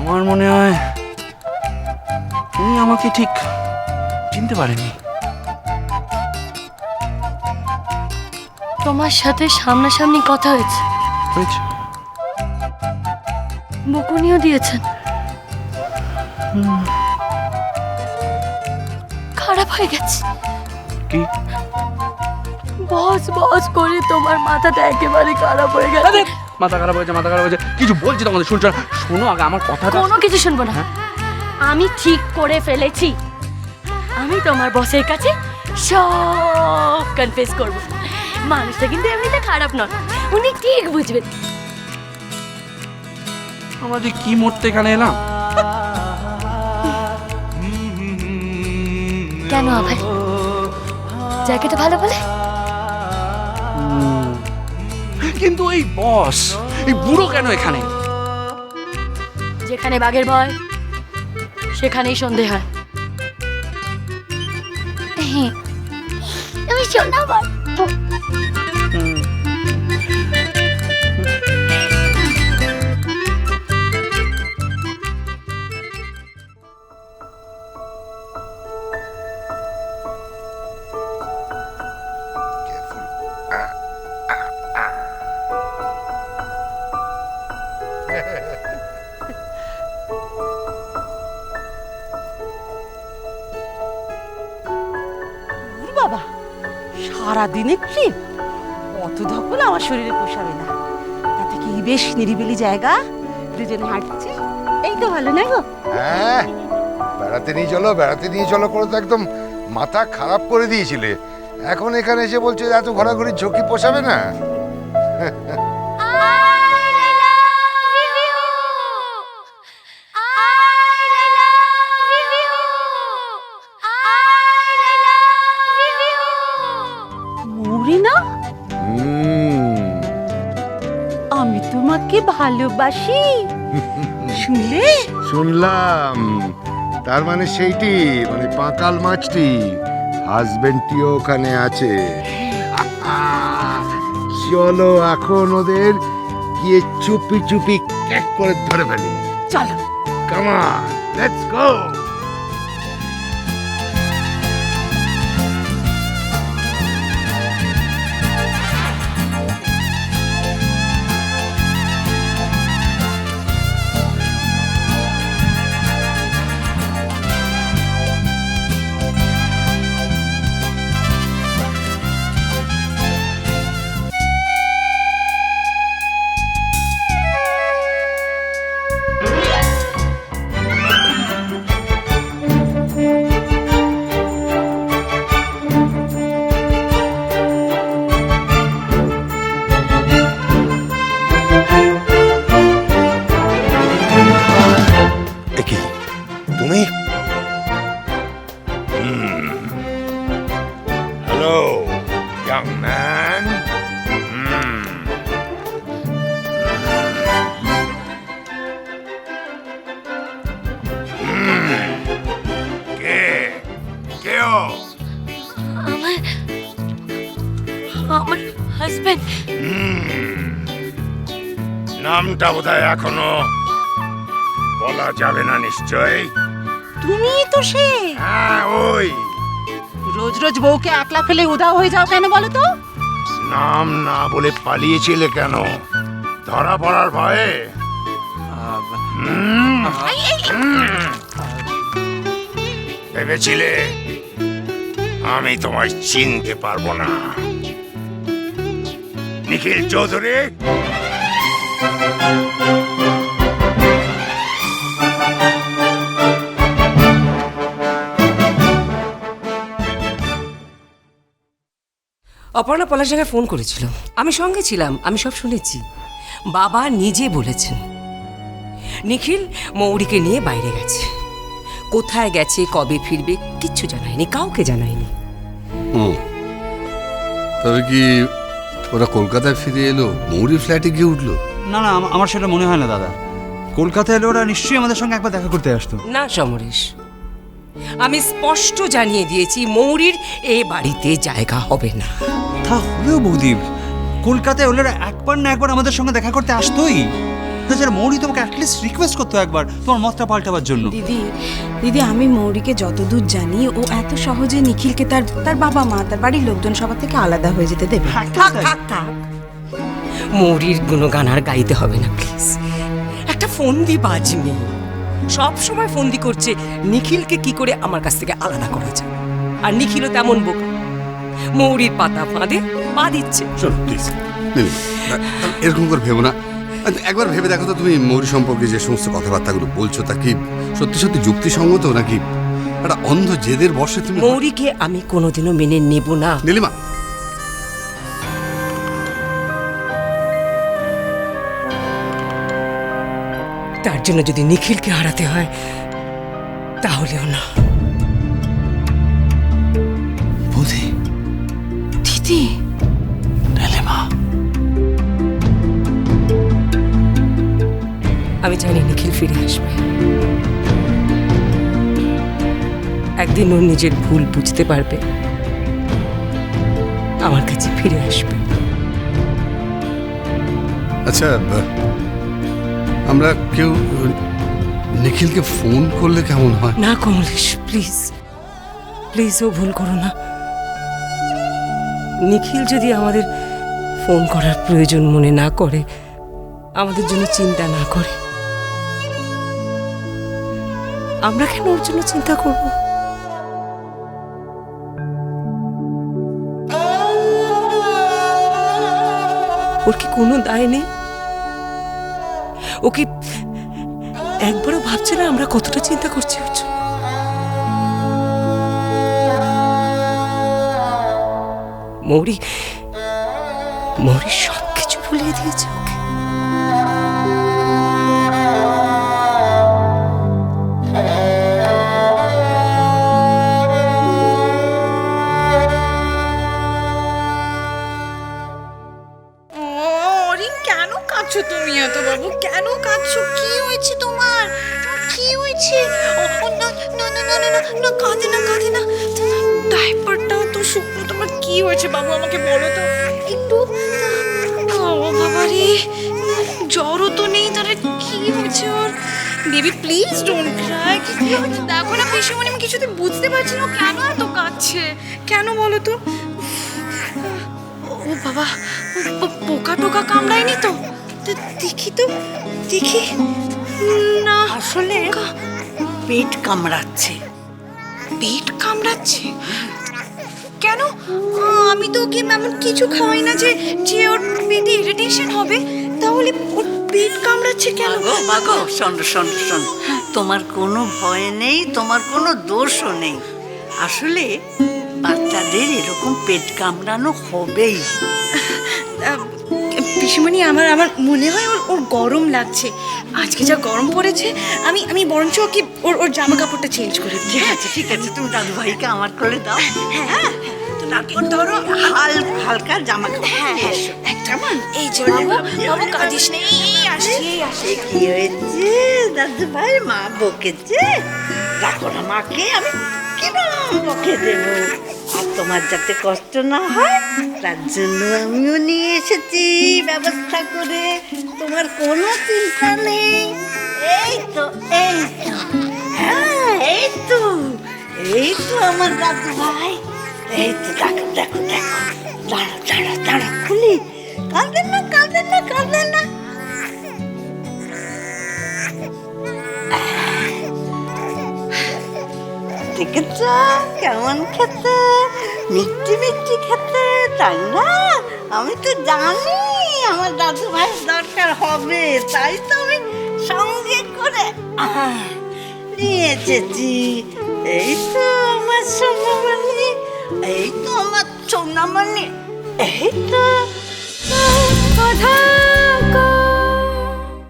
আমার মনে হয় উনি আমাকে ঠিক চিনতে পারেনি। তোমার সাথে সামনাসামনি কথা হয়েছে, হয়েছে? বকুনিও দিয়েছেন। খারাপ হয়ে গেছে। কি? বস বস করে তোমার মাথাটা একেবারে খারাপ হয়ে গেছে। মাথা খারাপ হয়েছে, মাথা খারাপ হয়েছে। কিছু বলছি তোমাদের, শুনছো না? শোনো আগে আমার কথাটা। কোনো কিছু শুনবো না। আমি ঠিক করে ফেলেছি। আমি তোমার বসের কাছে সব কনফেস করব। মানুষটা কিন্তু এমনিতে খারাপ নয়, উনি ঠিক বুঝবেন। আমাদের কি মরতে এখানে এলাম? কেন আবার? জায়গাটা ভালো বলে? কিন্তু এই বস, এই বুড়ো কেন এখানে? যেখানে বাঘের ভয় সেখানেই সন্ধে হয়। তুমি শোনা বল। বাবা, সারাদিনের ট্রিপ, অত ধকল আমার শরীরে পোষাবে না। তাতে কি বেশ নিরিবিলি জায়গা, দুজনে হাঁটছি, এই তো ভালো না গো? হ্যাঁ, বেড়াতে নিয়ে চলো, বেড়াতে নিয়ে চলো করে তো একদম মাথা খারাপ করে দিয়েছিলে। এখন এখানে এসে বলছো যে এত ঘোরাঘুরির ঝুঁকি পোষাবে না। মৌরিনা, আমি তোমাকে ভালোবাসি, শুনলে? শুনলাম, তার মানে সেইটি, মানে পাকাল মাছটি, হাজবেন্ডটিও ওখানে আছে। চলো এখন ওদের গিয়ে চুপি চুপি ক্যাক করে ধরে ফেলি। চলো। Come on, let's go. তুমি? Hello young man. কে কেও? আমার হাজবেন্ড। নামটা বোধহয় এখনো বলা যাবে না নিশ্চয়। তুমি তো সে। হ্যাঁ, ওই। রোজ রোজ বউকে একলা ফেলে উধাও হয়ে যাও কেন বলো তো? নাম না বলে পালিয়েছিলে কেন? ধরা পড়ার ভয়ে? ভেবেছিলে আমি তোমায় চিনতে পারবো না? নিখিল চৌধুরী। অপর্ণা পলাশডাঙ্গায় ফোন করেছিল, আমি সঙ্গে ছিলাম, আমি সব শুনেছি। বাবা নিজে বলেছেন নিখিল মৌরিকে নিয়ে বাইরে গেছে। কোথায় গেছে, কবে ফিরবে কিচ্ছু জানায়নি, কাউকে জানায়নি। তবে কি ওরা কলকাতায় ফিরে এলো, মৌরি ফ্ল্যাটে গিয়ে উঠলো? না না, আমার সেটা মনে হয় না দাদা। কলকাতায় এলে ওরা নিশ্চয়ই আমাদের সঙ্গে একবার দেখা করতে আসতো। না সমরেশ, আমি স্পষ্ট জানিয়ে দিয়েছি মৌরির এ বাড়িতে জায়গা হবে না। তাহলেও বৌদি, কলকাতায় ওরা একবার না একবার আমাদের সঙ্গে দেখা করতে আসতোই। তাছাড়া মৌরি তোমাকে অ্যাটলিস্ট রিকোয়েস্ট করতো একবার তোমার মতটা পাল্টাবার জন্য। দিদি দিদি আমি মৌরিকে যতদূর জানি ও এত সহজে নিখিলকে তার তার বাবা মা তার বাড়ির লোকজন সবার থেকে আলাদা হয়ে যেতে দেবে না। থাক থাক থাক, মৌরির গুণগান আর গাইতে হবে না প্লিজ। একটা ফন্দি বাজ মেয়ে সব সময় ফন্দি করছে নিখিলকে কি করে আমার কাছ থেকে আলাদা করা যায়, আর নিখিলও তেমন বোকা, মৌরির পাতা ফাঁদে পা দিচ্ছে। শোনো প্লিজ এরকম করে ভেবো না। একবার ভেবে দেখো তো তুমি মৌরি সম্পর্কে যে সমস্ত কথাবার্তাগুলো বলছো তা কি সত্যি সত্যি যুক্তিসঙ্গত নাকি একটা অন্ধ জেদের বশে তুমি? মৌরিকে আমি কোনোদিনও মেনে নেব না। নীলিমা, তার জন্য যদি নিখিলকে হারাতে হয় তাহলেও না। বৌদি, দিদি নীলিমা, আমি জানি নিখিল ফিরে আসবে, একদিন ওর নিজের ভুল বুঝতে পারবে, আমার কাছে ফিরে আসবে। আচ্ছা আমরা কেউ নিখিলকে ফোন করলে কেমন হয়? না কমলেশ, প্লিজ প্লিজ ও ভুল করো না। নিখিল যদি আমাদের ফোন করার প্রয়োজন মনে না করে, আমাদের জন্য চিন্তা না করে, আমরা কেন ওর জন্য চিন্তা করব? ওর কি কোনো দায় নেই? ও কি একবারও ভাবছে না আমরা কতটা চিন্তা করছি ওর জন্য? মৌরি মৌরি সবকিছু ভুলিয়ে দিয়েছে ওকে। অরিন কেন কাঁদছো তুমি এত বাবু? কেন কাঁদছো? কি হয়েছে তোমার? কি হয়েছে? না না না না না না, কাঁদে না কাঁদে না। ডাইপারটা তো শুকনো। তোমার কি হয়েছে বাবু আমাকে বলো তো একটু। ও বাবা রে, জ্বরও তো নেই, তাহলে কি হয়েছে ওর? Baby please don't cry. কি হয়েছে দেখো না পিসিমণি, আমি কিছুতে বুঝতে পারছি না কেন এত কাঁদছে। কেন বলো তো? ও বাবা, পোকা টোকা কামড়ায়নি তো? দেখি তো দেখি। না আসলে পেট কামড়াচ্ছে। পেট কামড়াচ্ছে কেন? আমি তো ওকে এমন কিছু খাওয়াই না যে যে ওর পেটে ইরিটেশন হবে। তাহলে ওর পেট কামড়াচ্ছে কেন? মাগো শোন শোন শোন, তোমার কোনো ভয় নেই, তোমার কোনো দোষও নেই। আসলে বাচ্চাদের এরকম পেট কামড়ানো হবেই। পিসিমণি আমার আমার মনে হয় ওর গরম লাগছে। আজকে যা গরম পড়েছে, আমি বরঞ্চ ওকে ওর জামা কাপড়টা চেঞ্জ করে দিই। ঠিক আছে ঠিক আছে, তুমি দাদু ভাইকে আমার কোলে দাও। হ্যাঁ, তারপর ধরো হালকা জামা কাপড়। হ্যাঁ হ্যাঁ একদম। এই যে বাবু, বাবু কাঁদিস না, এই আসছি এই আসছি। কি হয়েছে দাদু ভাই? মা বকেছে? রাখো না মাকে, আমি কেন বকে দেবো? আর তোমার যাতে কষ্ট না হয় তার জন্য আমিও নিয়ে এসেছি ব্যবস্থা করে। তোমার কোনো চিন্তা নেই। এই তো এই তো, হ্যাঁ এই তো এই তো আমার দাদু ভাই। এই তো দেখো দেখো দেখো, দাঁড়া দাঁড়া দাঁড়া খুলি। কাঁদেন না কাঁদেন না কাঁদেন না। দেখেছ কেমন খেতে, মিষ্টি মিষ্টি খেতে, তাই না? আমি তো জানি আমার দাদু ভাইয়ের দরকার হবে, তাই তো আমি সঙ্গে করে নিয়ে এসেছি। এই তো আমার সোনামণি, এই তো আমার সোনামণি, এই তো। কথা